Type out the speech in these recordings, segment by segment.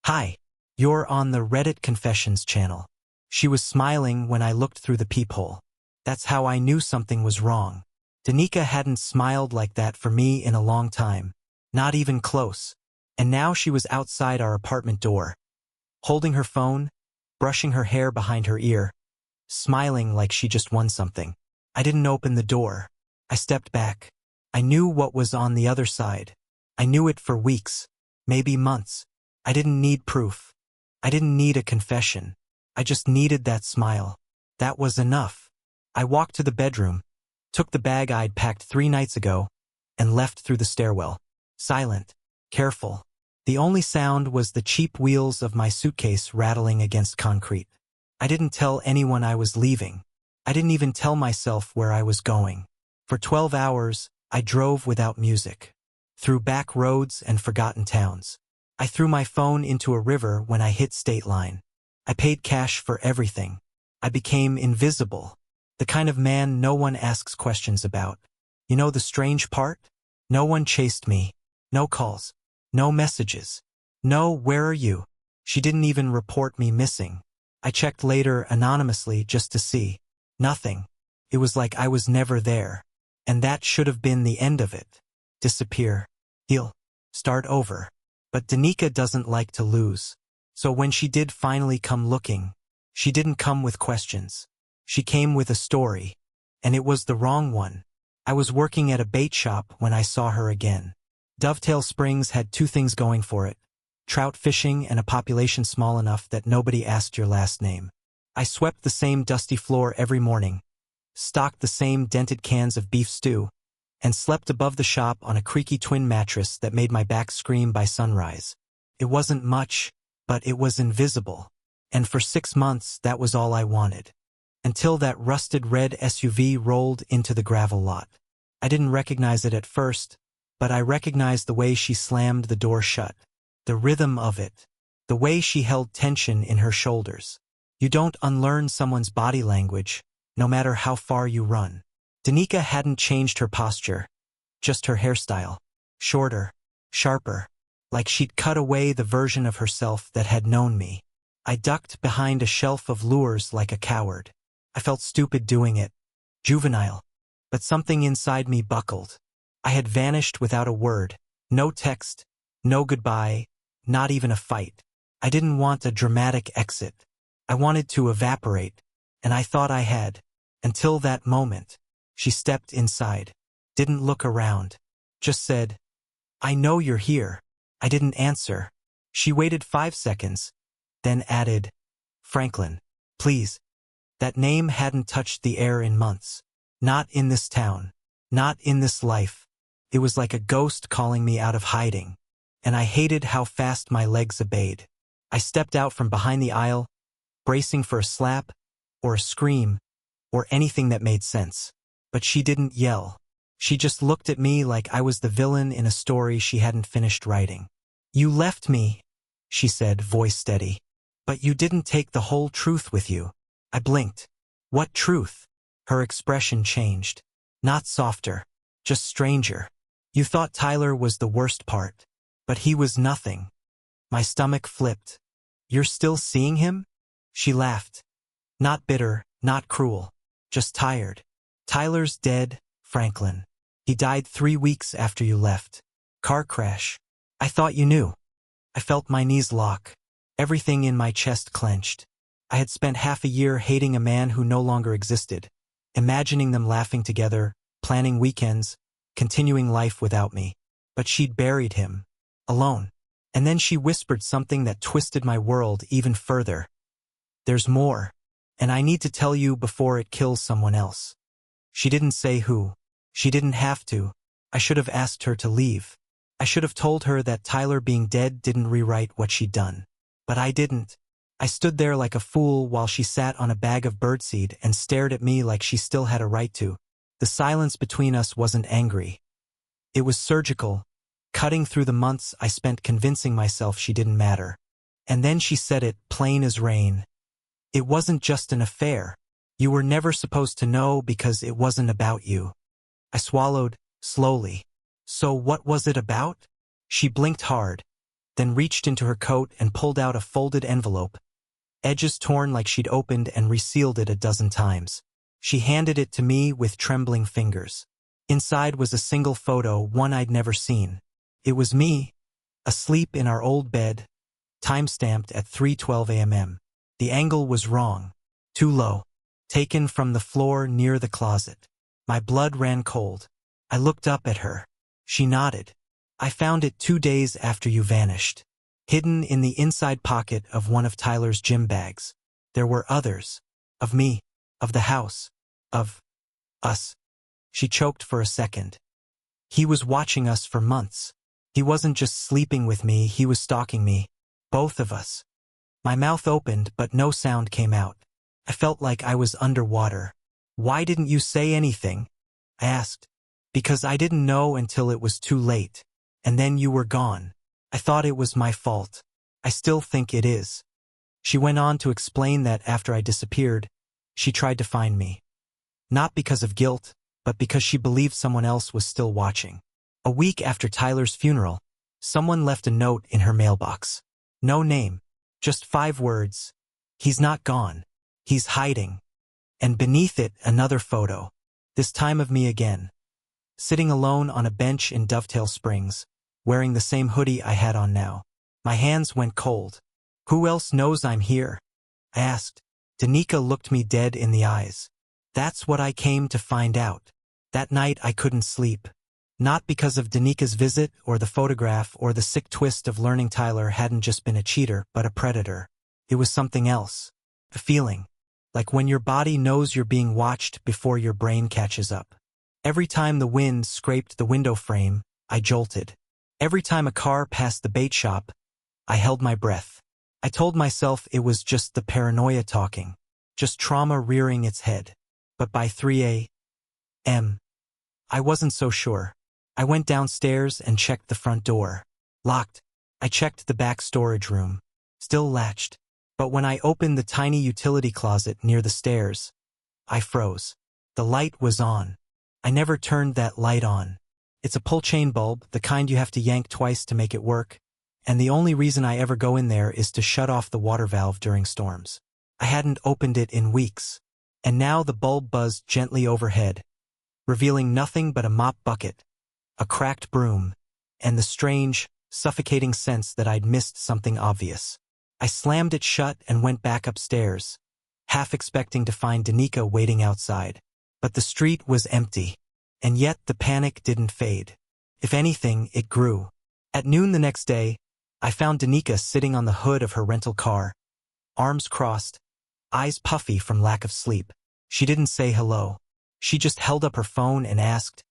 Hi, you're on the Reddit Confessions channel. She was smiling when I looked through the peephole. That's how I knew something was wrong. Danica hadn't smiled like that for me in a long time. Not even close. And now she was outside our apartment door, holding her phone, brushing her hair behind her ear, smiling like she just won something. I didn't open the door. I stepped back. I knew what was on the other side. I knew it for weeks, maybe months. I didn't need proof. I didn't need a confession. I just needed that smile. That was enough. I walked to the bedroom, took the bag I'd packed 3 nights ago, and left through the stairwell. Silent, careful. The only sound was the cheap wheels of my suitcase rattling against concrete. I didn't tell anyone I was leaving. I didn't even tell myself where I was going. For 12 hours, I drove without music, through back roads and forgotten towns. I threw my phone into a river when I hit state line. I paid cash for everything. I became invisible, the kind of man no one asks questions about. You know the strange part? No one chased me. No calls. No messages. No, where are you? She didn't even report me missing. I checked later anonymously just to see. Nothing. It was like I was never there. And that should have been the end of it. Disappear. Heal. Start over. But Danica doesn't like to lose. So when she did finally come looking, she didn't come with questions. She came with a story. And it was the wrong one. I was working at a bait shop when I saw her again. Dovetail Springs had 2 things going for it: trout fishing and a population small enough that nobody asked your last name. I swept the same dusty floor every morning, stocked the same dented cans of beef stew, and slept above the shop on a creaky twin mattress that made my back scream by sunrise. It wasn't much, but it was invisible. And for 6 months, that was all I wanted. Until that rusted red SUV rolled into the gravel lot. I didn't recognize it at first, but I recognized the way she slammed the door shut. The rhythm of it. The way she held tension in her shoulders. You don't unlearn someone's body language, no matter how far you run. Danica hadn't changed her posture, just her hairstyle. Shorter, sharper, like she'd cut away the version of herself that had known me. I ducked behind a shelf of lures like a coward. I felt stupid doing it, juvenile, but something inside me buckled. I had vanished without a word, no text, no goodbye, not even a fight. I didn't want a dramatic exit. I wanted to evaporate, and I thought I had, until that moment. She stepped inside, didn't look around, just said, "I know you're here." I didn't answer. She waited 5 seconds, then added, "Franklin, please." That name hadn't touched the air in months. Not in this town. Not in this life. It was like a ghost calling me out of hiding. And I hated how fast my legs obeyed. I stepped out from behind the aisle, bracing for a slap, or a scream, or anything that made sense. But she didn't yell. She just looked at me like I was the villain in a story she hadn't finished writing. "You left me," she said, voice steady. "But you didn't take the whole truth with you." I blinked. "What truth?" Her expression changed. Not softer, just stranger. "You thought Tyler was the worst part. But he was nothing." My stomach flipped. "You're still seeing him?" She laughed. Not bitter, not cruel. Just tired. "Tyler's dead, Franklin. He died 3 weeks after you left. Car crash. I thought you knew." I felt my knees lock. Everything in my chest clenched. I had spent half a year hating a man who no longer existed, imagining them laughing together, planning weekends, continuing life without me. But she'd buried him. Alone. And then she whispered something that twisted my world even further. "There's more. And I need to tell you before it kills someone else." She didn't say who. She didn't have to. I should have asked her to leave. I should have told her that Tyler being dead didn't rewrite what she'd done. But I didn't. I stood there like a fool while she sat on a bag of birdseed and stared at me like she still had a right to. The silence between us wasn't angry. It was surgical, cutting through the months I spent convincing myself she didn't matter. And then she said it plain as rain. "It wasn't just an affair. You were never supposed to know because it wasn't about you." I swallowed, slowly. "So what was it about?" She blinked hard. then reached into her coat and pulled out a folded envelope, edges torn like she'd opened and resealed it a dozen times. She handed it to me with trembling fingers. Inside was a single photo, one I'd never seen. It was me, asleep in our old bed, time-stamped at 3:12 a.m. The angle was wrong, too low, taken from the floor near the closet. My blood ran cold. I looked up at her. She nodded. I found it 2 days after you vanished, hidden in the inside pocket of one of Tyler's gym bags. There were others. Of me, of the house, of us. She choked for a second. He was watching us for months. He wasn't just sleeping with me, he was stalking me. Both of us. My mouth opened, but no sound came out. I felt like I was underwater. Why didn't you say anything? I asked. Because I didn't know until it was too late. And then you were gone. I thought it was my fault. I still think it is. She went on to explain that after I disappeared, she tried to find me. Not because of guilt, but because she believed someone else was still watching. A week after Tyler's funeral, someone left a note in her mailbox. No name, just 5 words. He's not gone. He's hiding. And beneath it, another photo. This time of me again. Sitting alone on a bench in Dovetail Springs, wearing the same hoodie I had on now. My hands went cold. Who else knows I'm here? I asked. Danica looked me dead in the eyes. That's what I came to find out. That night I couldn't sleep. Not because of Danica's visit or the photograph or the sick twist of learning Tyler hadn't just been a cheater but a predator. It was something else. A feeling. Like when your body knows you're being watched before your brain catches up. Every time the wind scraped the window frame, I jolted. Every time a car passed the bait shop, I held my breath. I told myself it was just the paranoia talking, just trauma rearing its head. But by 3 a.m., I wasn't so sure. I went downstairs and checked the front door. Locked. I checked the back storage room. Still latched. But when I opened the tiny utility closet near the stairs, I froze. The light was on. I never turned that light on. It's a pull-chain bulb, the kind you have to yank twice to make it work, and the only reason I ever go in there is to shut off the water valve during storms. I hadn't opened it in weeks, and now the bulb buzzed gently overhead, revealing nothing but a mop bucket, a cracked broom, and the strange, suffocating sense that I'd missed something obvious. I slammed it shut and went back upstairs, half expecting to find Danica waiting outside. But the street was empty, and yet the panic didn't fade. If anything, it grew. At noon the next day, I found Danica sitting on the hood of her rental car, arms crossed, eyes puffy from lack of sleep. She didn't say hello. She just held up her phone and asked,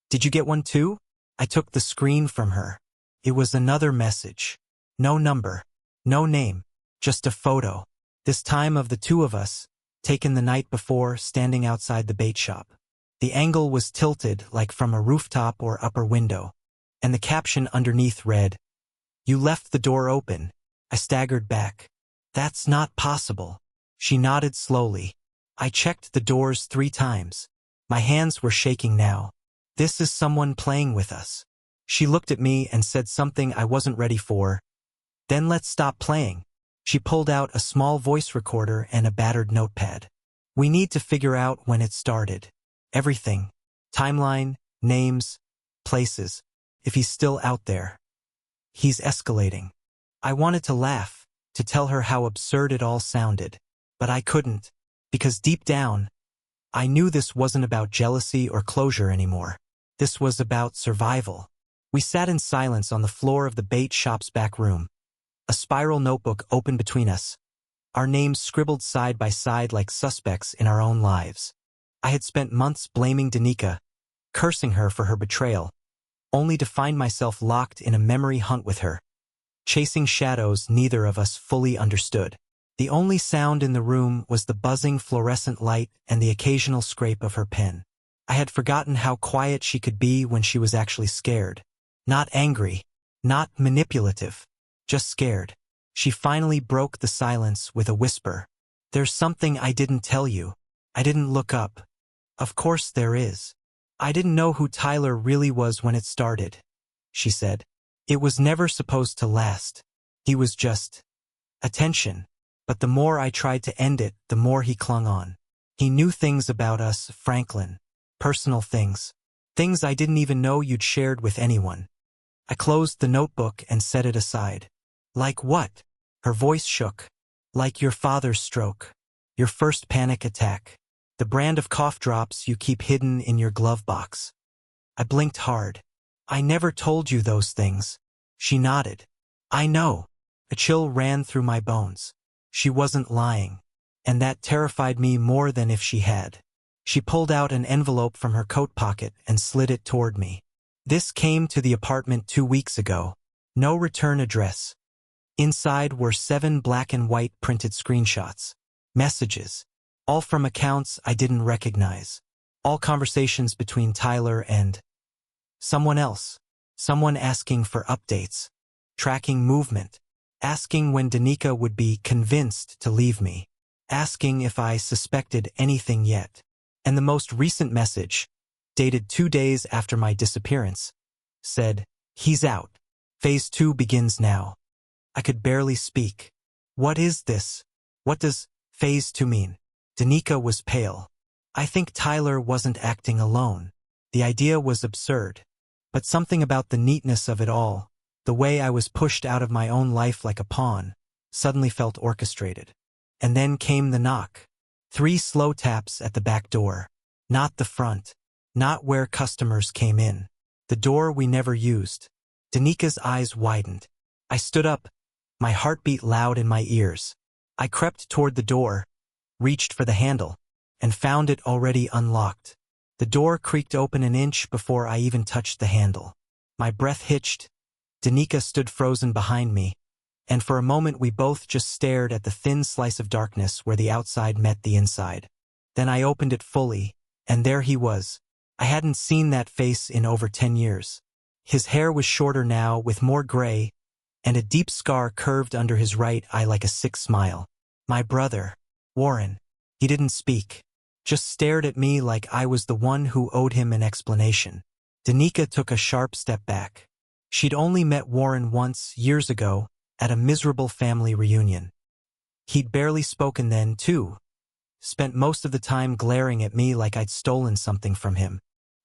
"Did you get one too?" I took the screen from her. It was another message. No number, no name, just a photo. This time of the two of us, taken the night before, standing outside the bait shop. The angle was tilted like from a rooftop or upper window, and the caption underneath read, "You left the door open." I staggered back. "That's not possible." She nodded slowly. I checked the doors 3 times. My hands were shaking now. "This is someone playing with us." She looked at me and said something I wasn't ready for. "Then let's stop playing." She pulled out a small voice recorder and a battered notepad. "We need to figure out when it started. Everything. Timeline, names, places. If he's still out there. He's escalating." I wanted to laugh, to tell her how absurd it all sounded. But I couldn't, because deep down, I knew this wasn't about jealousy or closure anymore. This was about survival. We sat in silence on the floor of the bait shop's back room. A spiral notebook open between us, our names scribbled side by side like suspects in our own lives. I had spent months blaming Danica, cursing her for her betrayal, only to find myself locked in a memory hunt with her, chasing shadows neither of us fully understood. The only sound in the room was the buzzing fluorescent light and the occasional scrape of her pen. I had forgotten how quiet she could be when she was actually scared. Not angry, not manipulative. Just scared. She finally broke the silence with a whisper. "There's something I didn't tell you. I didn't look up." "Of course there is. I didn't know who Tyler really was when it started," she said. It was never supposed to last. He was just attention. But the more I tried to end it, the more he clung on. He knew things about us, Franklin. Personal things. Things I didn't even know you'd shared with anyone. I closed the notebook and set it aside. Like what? Her voice shook. Like your father's stroke. Your first panic attack. The brand of cough drops you keep hidden in your glove box. I blinked hard. I never told you those things. She nodded. I know. A chill ran through my bones. She wasn't lying. And that terrified me more than if she had. She pulled out an envelope from her coat pocket and slid it toward me. This came to the apartment 2 weeks ago. No return address. Inside were 7 black and white printed screenshots. Messages. All from accounts I didn't recognize. All conversations between Tyler and someone else. Someone asking for updates. Tracking movement. Asking when Danica would be convinced to leave me. Asking if I suspected anything yet. And the most recent message, dated 2 days after my disappearance, said, "He's out. Phase 2 begins now." I could barely speak. What is this? What does phase 2 mean? Danica was pale. I think Tyler wasn't acting alone. The idea was absurd. But something about the neatness of it all, the way I was pushed out of my own life like a pawn, suddenly felt orchestrated. And then came the knock. 3 slow taps at the back door. Not the front. Not where customers came in. The door we never used. Danica's eyes widened. I stood up, my heartbeat loud in my ears. I crept toward the door, reached for the handle, and found it already unlocked. The door creaked open an inch before I even touched the handle. My breath hitched. Danica stood frozen behind me, and for a moment we both just stared at the thin slice of darkness where the outside met the inside. Then I opened it fully, and there he was. I hadn't seen that face in over 10 years. His hair was shorter now, with more gray, and a deep scar curved under his right eye like a sick smile. My brother, Warren. He didn't speak, just stared at me like I was the one who owed him an explanation. Danica took a sharp step back. She'd only met Warren once, years ago, at a miserable family reunion. He'd barely spoken then, too. Spent most of the time glaring at me like I'd stolen something from him.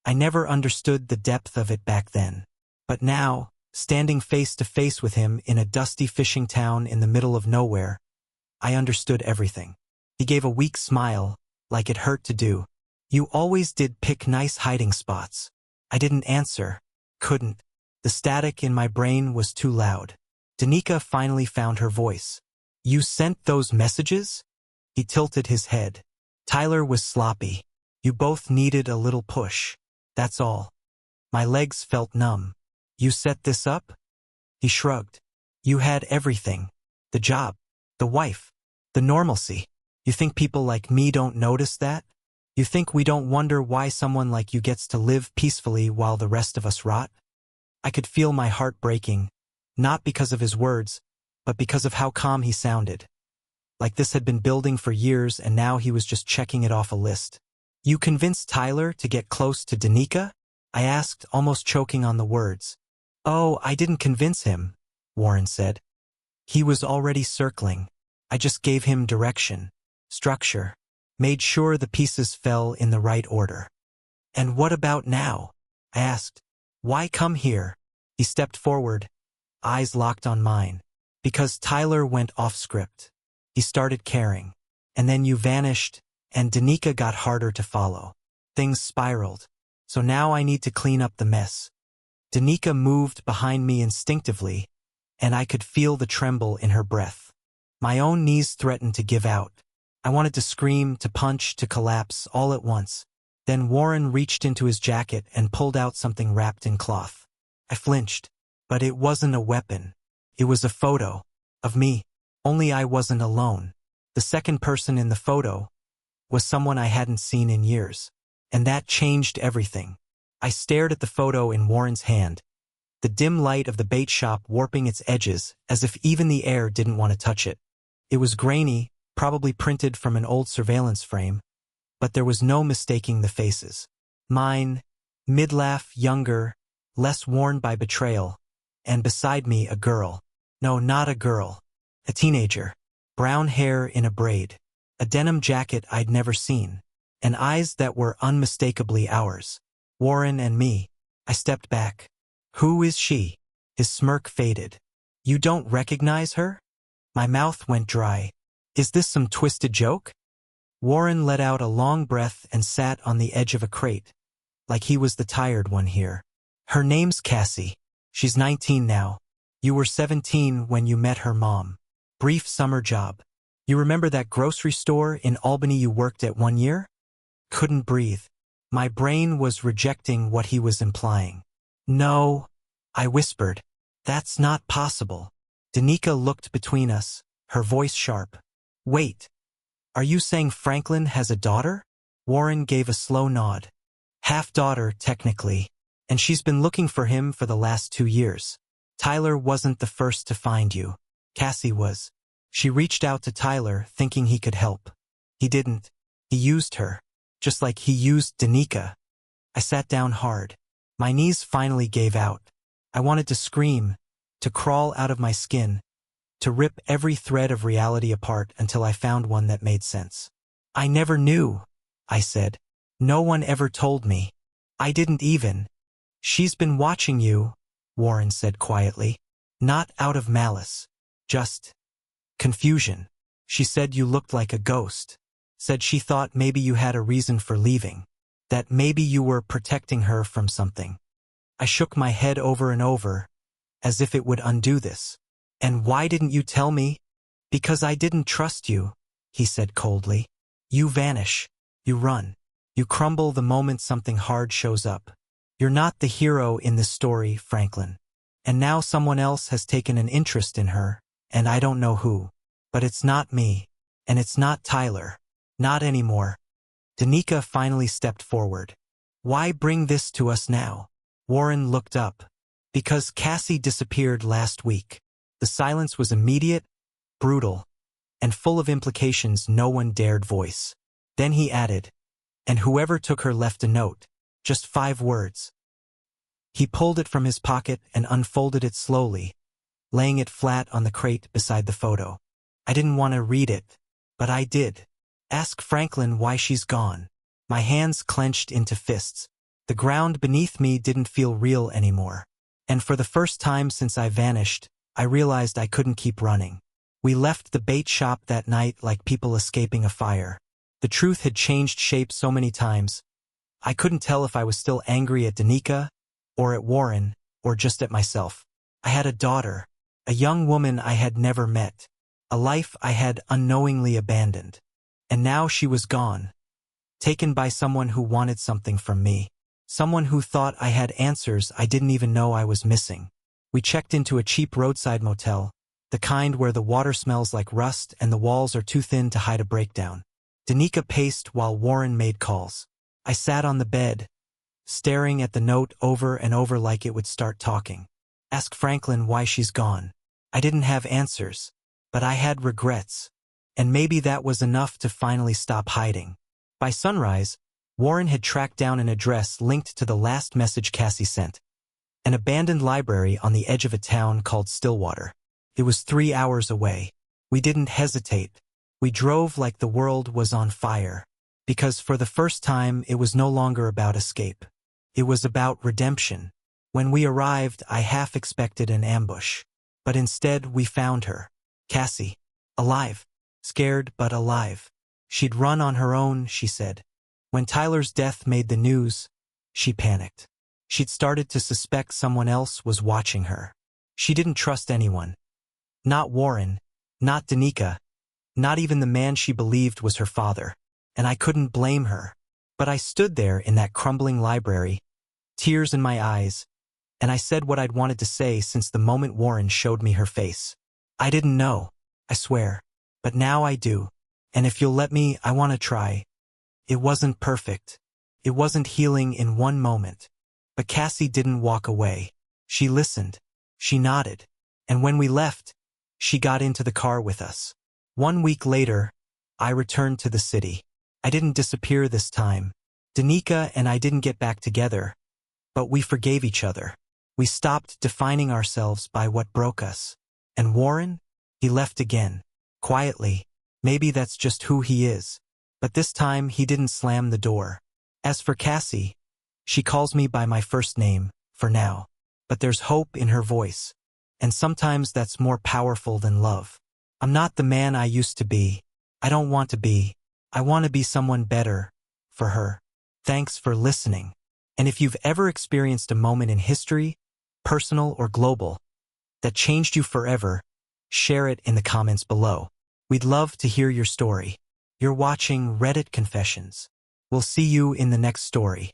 I never understood the depth of it back then. But now, standing face to face with him in a dusty fishing town in the middle of nowhere, I understood everything. He gave a weak smile, like it hurt to do. You always did pick nice hiding spots. I didn't answer. Couldn't. The static in my brain was too loud. Danica finally found her voice. You sent those messages? He tilted his head. Tyler was sloppy. You both needed a little push. That's all. My legs felt numb. You set this up? He shrugged. You had everything. The job. The wife. The normalcy. You think people like me don't notice that? You think we don't wonder why someone like you gets to live peacefully while the rest of us rot? I could feel my heart breaking, not because of his words, but because of how calm he sounded. Like this had been building for years and now he was just checking it off a list. You convinced Tyler to get close to Danica? I asked, almost choking on the words. Oh, I didn't convince him, Warren said. He was already circling. I just gave him direction, structure, made sure the pieces fell in the right order. And what about now? I asked. Why come here? He stepped forward, eyes locked on mine. Because Tyler went off script. He started caring. And then you vanished, and Danica got harder to follow. Things spiraled. So now I need to clean up the mess. Danica moved behind me instinctively, and I could feel the tremble in her breath. My own knees threatened to give out. I wanted to scream, to punch, to collapse, all at once. Then Warren reached into his jacket and pulled out something wrapped in cloth. I flinched, but it wasn't a weapon. It was a photo of me, only I wasn't alone. The second person in the photo was someone I hadn't seen in years, and that changed everything. I stared at the photo in Warren's hand, the dim light of the bait shop warping its edges as if even the air didn't want to touch it. It was grainy, probably printed from an old surveillance frame, but there was no mistaking the faces. Mine, mid-laugh, younger, less worn by betrayal, and beside me a girl. No, not a girl. A teenager. Brown hair in a braid. A denim jacket I'd never seen. And eyes that were unmistakably ours. Warren and me. I stepped back. Who is she? His smirk faded. You don't recognize her? My mouth went dry. Is this some twisted joke? Warren let out a long breath and sat on the edge of a crate, like he was the tired one here. Her name's Cassie. She's 19 now. You were 17 when you met her mom. Brief summer job. You remember that grocery store in Albany you worked at 1 year? Couldn't breathe. My brain was rejecting what he was implying. No, I whispered. That's not possible. Danica looked between us, her voice sharp. Wait. Are you saying Franklin has a daughter? Warren gave a slow nod. Half-daughter, technically. And she's been looking for him for the last 2 years. Tyler wasn't the first to find you. Cassie was. She reached out to Tyler, thinking he could help. He didn't. He used her. Just like he used Danica. I sat down hard. My knees finally gave out. I wanted to scream, to crawl out of my skin, to rip every thread of reality apart until I found one that made sense. I never knew, I said. No one ever told me. I didn't even. She's been watching you, Warren said quietly. Not out of malice. Just confusion. She said you looked like a ghost. Said she thought maybe you had a reason for leaving. That maybe you were protecting her from something. I shook my head over and over, as if it would undo this. And why didn't you tell me? Because I didn't trust you, he said coldly. You vanish. You run. You crumble the moment something hard shows up. You're not the hero in this story, Franklin. And now someone else has taken an interest in her, and I don't know who. But it's not me. And it's not Tyler. Not anymore. Danica finally stepped forward. Why bring this to us now? Warren looked up. Because Cassie disappeared last week. The silence was immediate, brutal, and full of implications no one dared voice. Then he added, and whoever took her left a note. Just 5 words. He pulled it from his pocket and unfolded it slowly, laying it flat on the crate beside the photo. I didn't want to read it, but I did. Ask Franklin why she's gone. My hands clenched into fists. The ground beneath me didn't feel real anymore. And for the first time since I vanished, I realized I couldn't keep running. We left the bait shop that night like people escaping a fire. The truth had changed shape so many times. I couldn't tell if I was still angry at Danica, or at Warren, or just at myself. I had a daughter, a young woman I had never met, a life I had unknowingly abandoned. And now she was gone, taken by someone who wanted something from me, someone who thought I had answers I didn't even know I was missing. We checked into a cheap roadside motel, the kind where the water smells like rust and the walls are too thin to hide a breakdown. Danica paced while Warren made calls. I sat on the bed, staring at the note over and over like it would start talking. Ask Franklin why she's gone. I didn't have answers, but I had regrets. And maybe that was enough to finally stop hiding. By sunrise, Warren had tracked down an address linked to the last message Cassie sent. An abandoned library on the edge of a town called Stillwater. It was 3 hours away. We didn't hesitate. We drove like the world was on fire. Because for the first time, it was no longer about escape. It was about redemption. When we arrived, I half expected an ambush. But instead, we found her. Cassie. Alive. Scared, but alive. She'd run on her own, she said. When Tyler's death made the news, she panicked. She'd started to suspect someone else was watching her. She didn't trust anyone. Not Warren, not Danica, not even the man she believed was her father. And I couldn't blame her. But I stood there in that crumbling library, tears in my eyes, and I said what I'd wanted to say since the moment Warren showed me her face. I didn't know, I swear. But now I do. And if you'll let me, I want to try. It wasn't perfect. It wasn't healing in one moment. But Cassie didn't walk away. She listened. She nodded. And when we left, she got into the car with us. 1 week later, I returned to the city. I didn't disappear this time. Danica and I didn't get back together. But we forgave each other. We stopped defining ourselves by what broke us. And Warren? He left again. Quietly. Maybe that's just who he is. But this time he didn't slam the door. As for Cassie, she calls me by my first name, for now. But there's hope in her voice. And sometimes that's more powerful than love. I'm not the man I used to be. I don't want to be. I want to be someone better. For her. Thanks for listening. And if you've ever experienced a moment in history, personal or global, that changed you forever, share it in the comments below. We'd love to hear your story. You're watching Reddit Confessions. We'll see you in the next story.